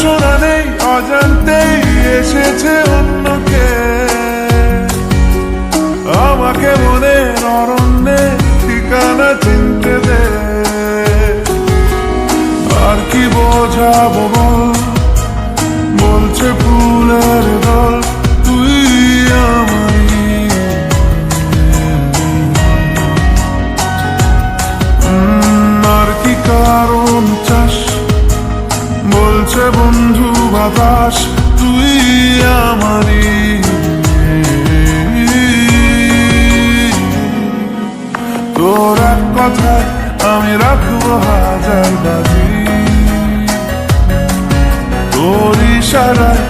শোনা নেই, অজান্তেই এসেছে অন্যকে আমাকে মনের অরণ্যে ঠিকানা চিনতে দে। আর কি বোঝাবো বল, বলছে ফুলের দল তুই আমারই। আর কি কারণ চাস, বলছে বন্ধু বাতাস তুই আমারই। তোর এক কথায় আমি রাখবো হাজার বাজি, তোর ইশারায়